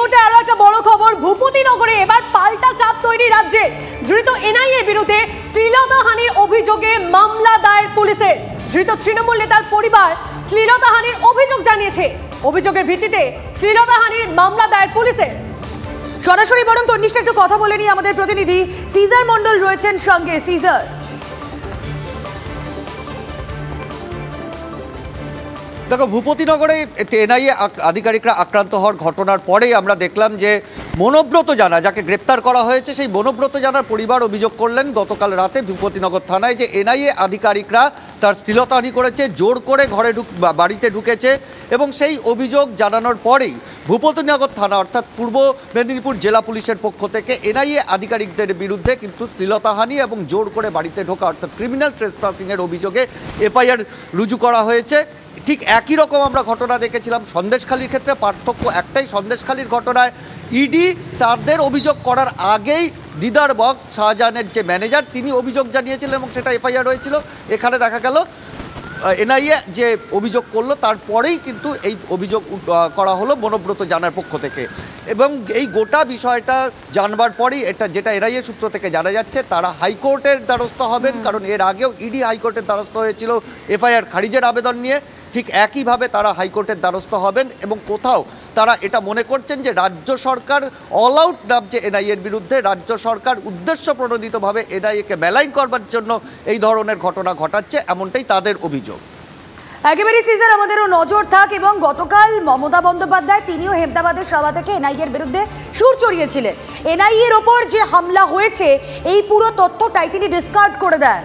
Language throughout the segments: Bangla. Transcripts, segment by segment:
মুহূর্তে আরো একটা বড় খবর, ভূপতিনগরে এবার পাল্টা চাপ তৈরি রাজ্যে। ধৃত এনআইএর বিরুদ্ধে শ্লীলতাহানির অভিযোগে মামলা দায়ের পুলিশের। ধৃত তৃণমূল নেতার পরিবার শ্লীলতাহানির অভিযোগ জানিয়েছে। অভিযোগের ভিত্তিতে শ্লীলতাহানির মামলা দায়ের পুলিশের। সরাসরি বরং তন্নিষ্ঠ একটু কথা বলে নিই, আমাদের প্রতিনিধি সিজার মন্ডল রয়েছেন সঙ্গে। সিজার, দেখো, ভূপতিনগরে এনআইএ আধিকারিকরা আক্রান্ত হওয়ার ঘটনার পরেই আমরা দেখলাম যে মনোব্রত জানা, যাকে গ্রেপ্তার করা হয়েছে, সেই মনোব্রত জানার পরিবার অভিযোগ করলেন গতকাল রাতে ভূপতিনগর থানায় যে এনআইএ আধিকারিকরা তার শ্লীলতাহানি করেছে, জোর করে বাড়িতে ঢুকেছে। এবং সেই অভিযোগ জানানোর পরেই ভূপতিনগর থানা অর্থাৎ পূর্ব মেদিনীপুর জেলা পুলিশের পক্ষ থেকে এনআইএ আধিকারিকদের বিরুদ্ধে কিন্তু শ্লীলতাহানি এবং জোর করে বাড়িতে ঢোকা অর্থাৎ ক্রিমিনাল ট্রেসপাসিংয়ের অভিযোগে এফআইআর রুজু করা হয়েছে। ঠিক একই রকম আমরা ঘটনা দেখেছিলাম সন্দেশখালীর ক্ষেত্রে। পার্থক্য একটাই, সন্দেশখালীর ঘটনায় ইডি তাদের অভিযোগ করার আগেই দিদার বক্স শাহজাহানের যে ম্যানেজার তিনি অভিযোগ জানিয়েছিলেন এবং সেটা এফআইআর হয়েছিল। এখানে দেখা গেল এনআইএ যে অভিযোগ করলো তারপরেই কিন্তু এই অভিযোগ করা হলো মনোব্রত জানার পক্ষ থেকে। এবং এই গোটা বিষয়টা জানবার পরেই যেটা এনআইএ সূত্র থেকে জানা যাচ্ছে তারা হাইকোর্টের দ্বারস্থ হবেন, কারণ এর আগেও ইডি হাইকোর্টের দ্বারস্থ হয়েছিল এফআইআর খারিজের আবেদন নিয়ে। ঠিক একইভাবে তারা হাইকোর্টের দ্বারস্থ হবেন এবং কোথাও তারা এটা মনে করছেন যে রাজ্য সরকার অল আউট নামছে এনআইএর বিরুদ্ধে, রাজ্য সরকার উদ্দেশ্য প্রণোদিতভাবে এনআইএকে মেলাইন করবার জন্য এই ধরনের ঘটনা ঘটাচ্ছে, এমনটাই তাদের অভিযোগ। একেবারেই সিজার, আমাদেরও নজর থাক। এবং গতকাল মমতা বন্দ্যোপাধ্যায় তিনিও হেমদাবাদের সভা থেকে এনআইএর বিরুদ্ধে সুর চড়িয়েছিলেন। এনআইএর ওপর যে হামলা হয়েছে এই পুরো তথ্যটাই তিনি ডিসকার্ড করে দেন।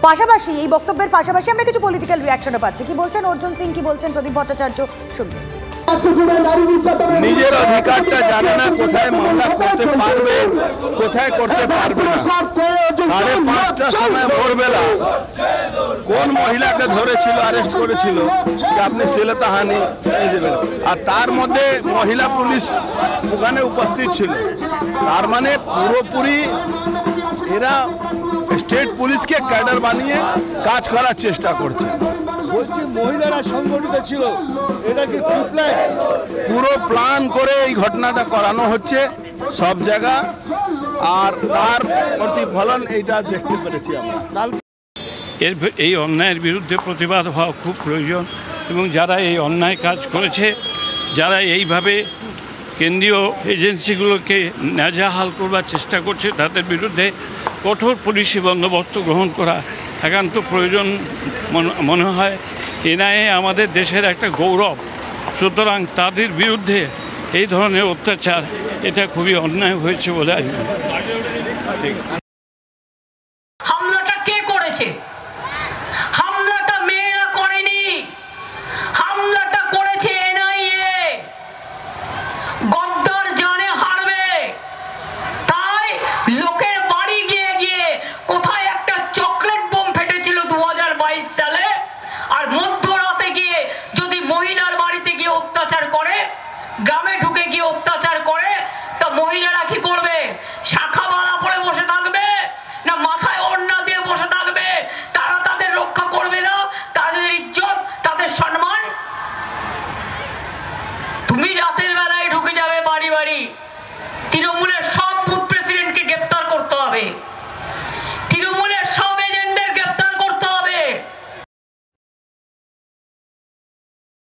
পাশাপাশি এই বক্তব্যের পাশাপাশি আমরা কিছু পলিটিক্যাল রিঅ্যাকশনও পাচ্ছি। কি বলছেন অর্জুন সিং, কি বলছেন প্রদীপ ভট্টাচার্য, শুনবেন। নিজের অধিকারটা জানে না, কোথায় মামলা করতে পারবে কোথায় করতে পারবে না। 5:30টার সময় ভোরবেলা কোন মহিলাকে ধরেছিল, অ্যারেস্ট করেছিল যে আপনি শ্লীলতাহানি দেবেন, আর তার মধ্যে মহিলা পুলিশ ওখানে উপস্থিত ছিল। তার মানে পুরোপুরি এরা স্টেট পুলিশকে ক্যাডার বানিয়ে কাজ করার চেষ্টা করছে। বলছি মহিলারা সংগঠিত ছিল, এটা কি পুরো প্ল্যান করে এই ঘটনাটা করানো হচ্ছে সব জায়গা, আর তার প্রতিফলন এইটা দেখতে পেরেছি আমরা। এই অন্যায়ের বিরুদ্ধে প্রতিবাদ হওয়া খুব প্রয়োজন এবং যারা এই অন্যায় কাজ করেছে, যারা এইভাবে কেন্দ্রীয় এজেন্সিগুলোকে নাজেহাল করবার চেষ্টা করছে, তাদের বিরুদ্ধে কঠোর পুলিশি বন্দোবস্ত গ্রহণ করা একান্ত প্রয়োজন মনে হয়। এনআইএ আমাদের দেশের একটা গৌরব, সুতরাং তাদের বিরুদ্ধে এই ধরনের অত্যাচার এটা খুবই অন্যায় হয়েছে বলে আমি মনে করি। হামলাটা কে করেছে? হামলাটা মেয়েরা করেনি, হামলাটা করেছে এনআইএ। গদ্দার জানে হারবে, তাই লোকের বাড়ি গিয়ে গিয়ে কোথায় একটা চকলেট বোম ফেটেছিল 2022 সালে, আর মধ্যরাতে গিয়ে যদি মহিলার বাড়িতে গিয়ে অত্যাচার করে, গ্রামে ঢুকে গিয়ে অত্যাচার করে, তা মহিলারা কি করবে? শাখা বালা পরে বসে থাকবে না মাথায় ওড়না দিয়ে বসে থাকবে? তারা তাদের রক্ষা করবে না, তাদের ইজ্জত, তাদের সম্মান? তুমি রাতের বেলায় ঢুকে যাবে বাড়ি বাড়ি, তৃণমূলের সব